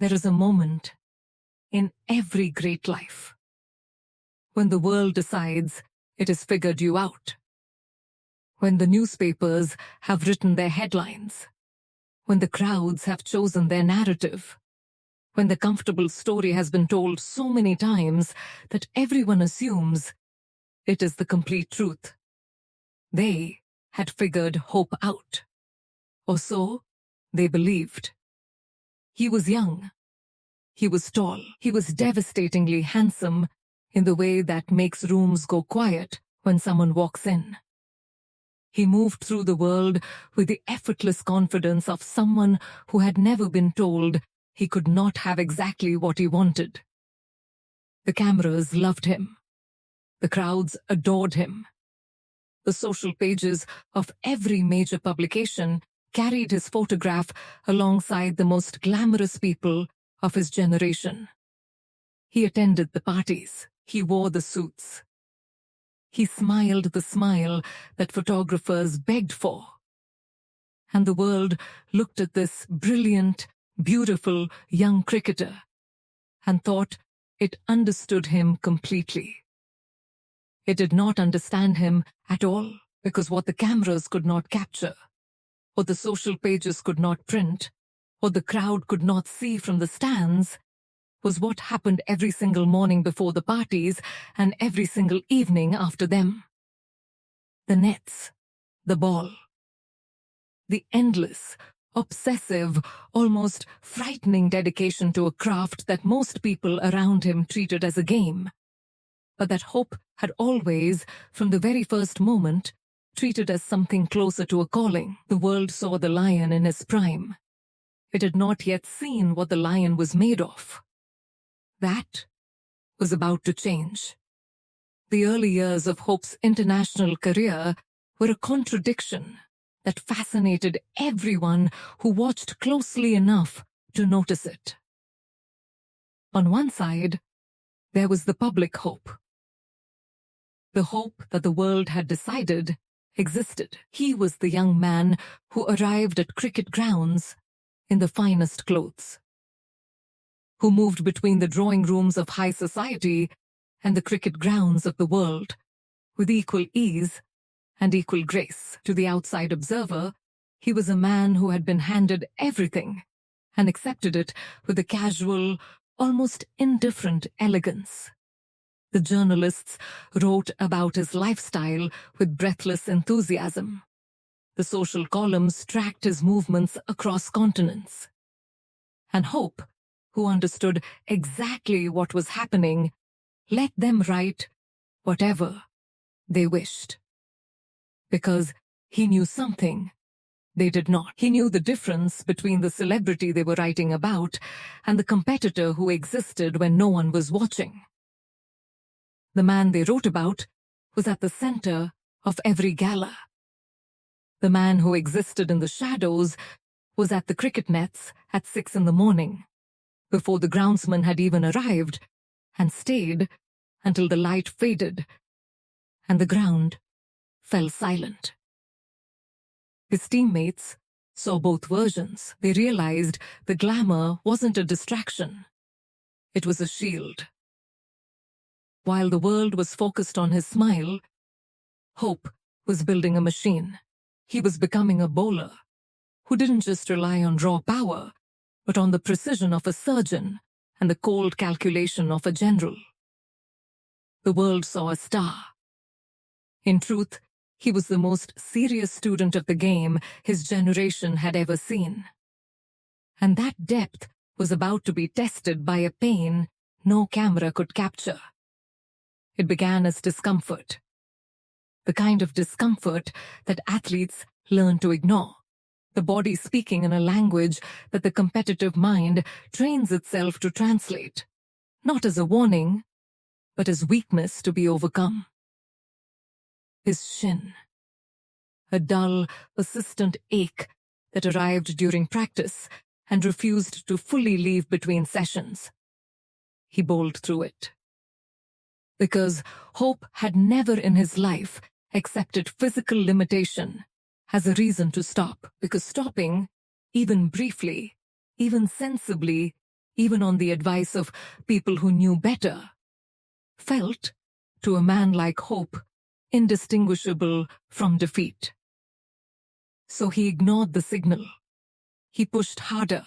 There is a moment in every great life when the world decides it has figured you out, when the newspapers have written their headlines, when the crowds have chosen their narrative, when the comfortable story has been told so many times that everyone assumes it is the complete truth. They had figured Hope out, or so they believed. He was young. He was tall. He was devastatingly handsome in the way that makes rooms go quiet when someone walks in. He moved through the world with the effortless confidence of someone who had never been told he could not have exactly what he wanted. The cameras loved him. The crowds adored him. The social pages of every major publication carried his photograph alongside the most glamorous people of his generation. He attended the parties. He wore the suits. He smiled the smile that photographers begged for. And the world looked at this brilliant, beautiful young cricketer and thought it understood him completely. It did not understand him at all, because what the cameras could not capture, what the social pages could not print, what the crowd could not see from the stands, was what happened every single morning before the parties and every single evening after them. The nets, the ball, the endless, obsessive, almost frightening dedication to a craft that most people around him treated as a game, but that Hope had always, from the very first moment, treated as something closer to a calling. The world saw the lion in his prime. It had not yet seen what the lion was made of. That was about to change. The early years of Hope's international career were a contradiction that fascinated everyone who watched closely enough to notice it. On one side, there was the public hope. The hope that the world had decided existed. He was the young man who arrived at cricket grounds in the finest clothes, who moved between the drawing rooms of high society and the cricket grounds of the world with equal ease and equal grace. To the outside observer, he was a man who had been handed everything and accepted it with a casual, almost indifferent elegance. The journalists wrote about his lifestyle with breathless enthusiasm. The social columns tracked his movements across continents. And Hope, who understood exactly what was happening, let them write whatever they wished. Because he knew something they did not. He knew the difference between the celebrity they were writing about and the competitor who existed when no one was watching. The man they wrote about was at the center of every gala. The man who existed in the shadows was at the cricket nets at 6 a.m, before the groundsman had even arrived, and stayed until the light faded and the ground fell silent. His teammates saw both versions. They realized the glamour wasn't a distraction. It was a shield. While the world was focused on his smile, Hope was building a machine. He was becoming a bowler who didn't just rely on raw power, but on the precision of a surgeon and the cold calculation of a general. The world saw a star. In truth, he was the most serious student of the game his generation had ever seen. And that depth was about to be tested by a pain no camera could capture. It began as discomfort. The kind of discomfort that athletes learn to ignore. The body speaking in a language that the competitive mind trains itself to translate, not as a warning, but as weakness to be overcome. His shin. A dull, persistent ache that arrived during practice and refused to fully leave between sessions. He bowled through it. Because Hope had never in his life accepted physical limitation as a reason to stop. Because stopping, even briefly, even sensibly, even on the advice of people who knew better, felt, to a man like Hope, indistinguishable from defeat. So he ignored the signal. He pushed harder.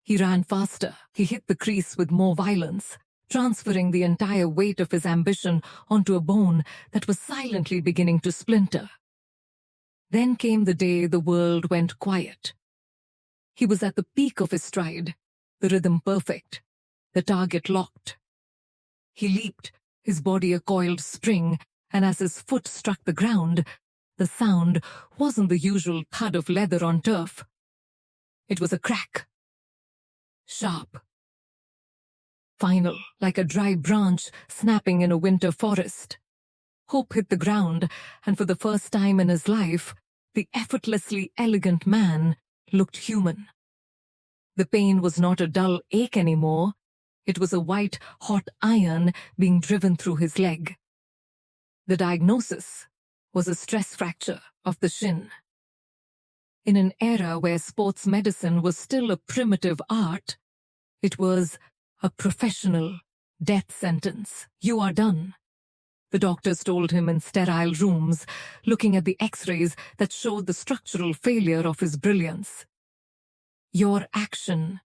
He ran faster. He hit the crease with more violence, transferring the entire weight of his ambition onto a bone that was silently beginning to splinter. Then came the day the world went quiet. He was at the peak of his stride, the rhythm perfect, the target locked. He leaped, his body a coiled spring, and as his foot struck the ground, the sound wasn't the usual thud of leather on turf. It was a crack. Sharp. Final, like a dry branch snapping in a winter forest. Hope hit the ground, and for the first time in his life, the effortlessly elegant man looked human. The pain was not a dull ache anymore. It was a white, hot iron being driven through his leg. The diagnosis was a stress fracture of the shin. In an era where sports medicine was still a primitive art, it was a professional death sentence. You are done, the doctors told him in sterile rooms, looking at the x-rays that showed the structural failure of his brilliance. Your action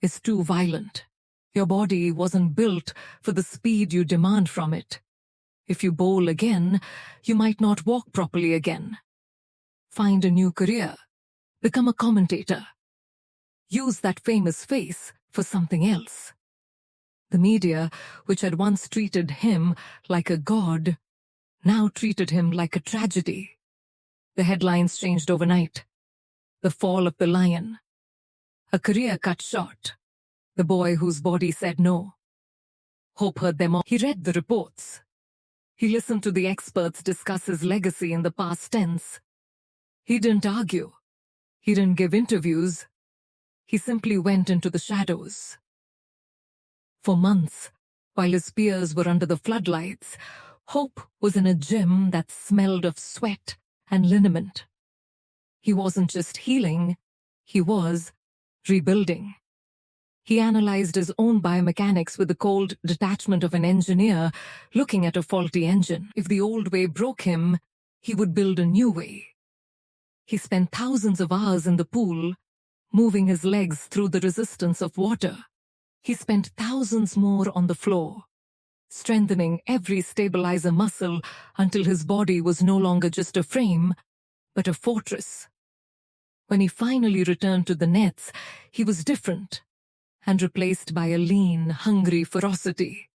is too violent. Your body wasn't built for the speed you demand from it. If you bowl again, you might not walk properly again. Find a new career. Become a commentator. Use that famous face for something else. The media, which had once treated him like a god, now treated him like a tragedy. The headlines changed overnight. The fall of the lion. A career cut short. The boy whose body said no. Hope heard them all. He read the reports. He listened to the experts discuss his legacy in the past tense. He didn't argue. He didn't give interviews. He simply went into the shadows. For months, while his peers were under the floodlights, Hope was in a gym that smelled of sweat and liniment. He wasn't just healing, he was rebuilding. He analyzed his own biomechanics with the cold detachment of an engineer looking at a faulty engine. If the old way broke him, he would build a new way. He spent thousands of hours in the pool, moving his legs through the resistance of water. He spent thousands more on the floor, strengthening every stabilizer muscle until his body was no longer just a frame, but a fortress. When he finally returned to the nets, he was different, and replaced by a lean, hungry ferocity.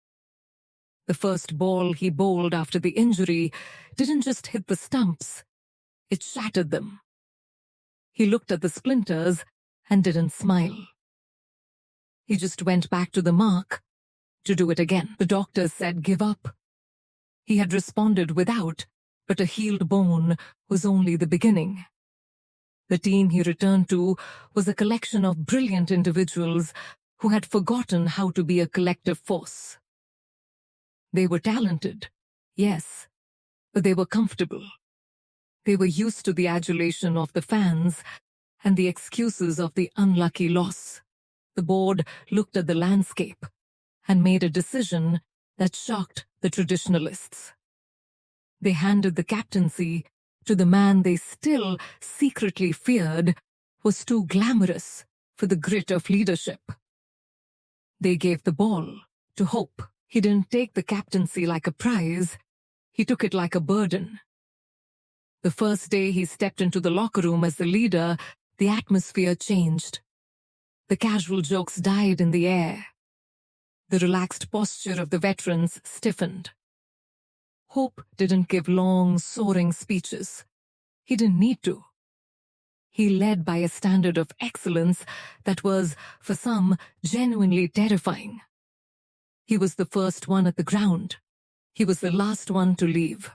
The first ball he bowled after the injury didn't just hit the stumps, it shattered them. He looked at the splinters and didn't smile. He just went back to the mark to do it again. The doctors said give up. He had responded without, but a healed bone was only the beginning. The team he returned to was a collection of brilliant individuals who had forgotten how to be a collective force. They were talented, yes, but they were comfortable. They were used to the adulation of the fans and the excuses of the unlucky loss. The board looked at the landscape and made a decision that shocked the traditionalists. They handed the captaincy to the man they still secretly feared was too glamorous for the grit of leadership. They gave the ball to Hope. He didn't take the captaincy like a prize, he took it like a burden. The first day he stepped into the locker room as the leader, the atmosphere changed. The casual jokes died in the air. The relaxed posture of the veterans stiffened. Hope didn't give long, soaring speeches. He didn't need to. He led by a standard of excellence that was, for some, genuinely terrifying. He was the first one at the ground. He was the last one to leave.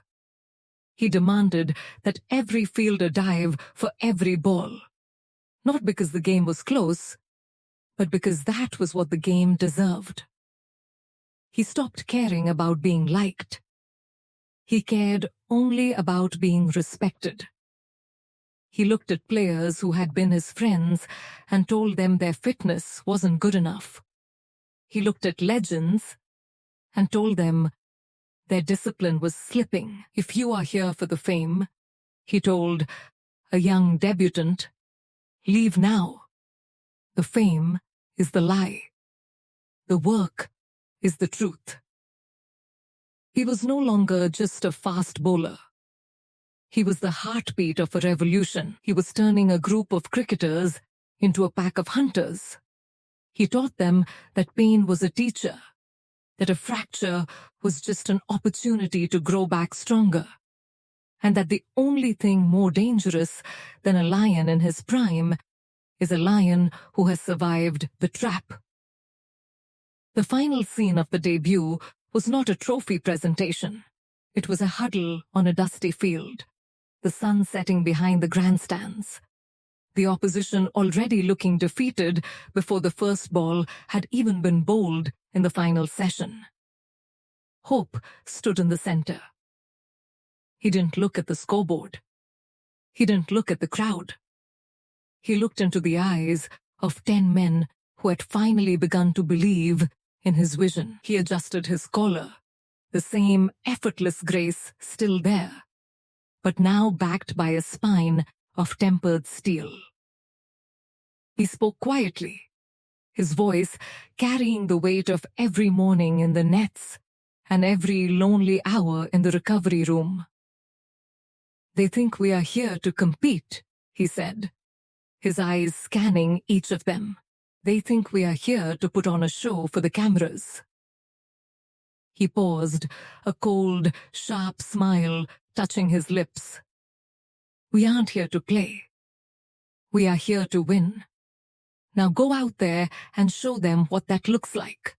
He demanded that every fielder dive for every ball. Not because the game was close, but because that was what the game deserved. He stopped caring about being liked. He cared only about being respected. He looked at players who had been his friends and told them their fitness wasn't good enough. He looked at legends and told them their discipline was slipping. If you are here for the fame, he told a young debutant, leave now. The fame is the lie. The work is the truth. He was no longer just a fast bowler. He was the heartbeat of a revolution. He was turning a group of cricketers into a pack of hunters. He taught them that pain was a teacher, that a fracture was just an opportunity to grow back stronger, and that the only thing more dangerous than a lion in his prime is a lion who has survived the trap. The final scene of the debut was not a trophy presentation. It was a huddle on a dusty field, the sun setting behind the grandstands. The opposition already looking defeated before the first ball had even been bowled in the final session. Hope stood in the center. He didn't look at the scoreboard. He didn't look at the crowd. He looked into the eyes of 10 men who had finally begun to believe in his vision. He adjusted his collar, the same effortless grace still there, but now backed by a spine of tempered steel. He spoke quietly, his voice carrying the weight of every morning in the nets and every lonely hour in the recovery room. They think we are here to compete, he said, his eyes scanning each of them. They think we are here to put on a show for the cameras. He paused, a cold, sharp smile touching his lips. We aren't here to play. We are here to win. Now go out there and show them what that looks like.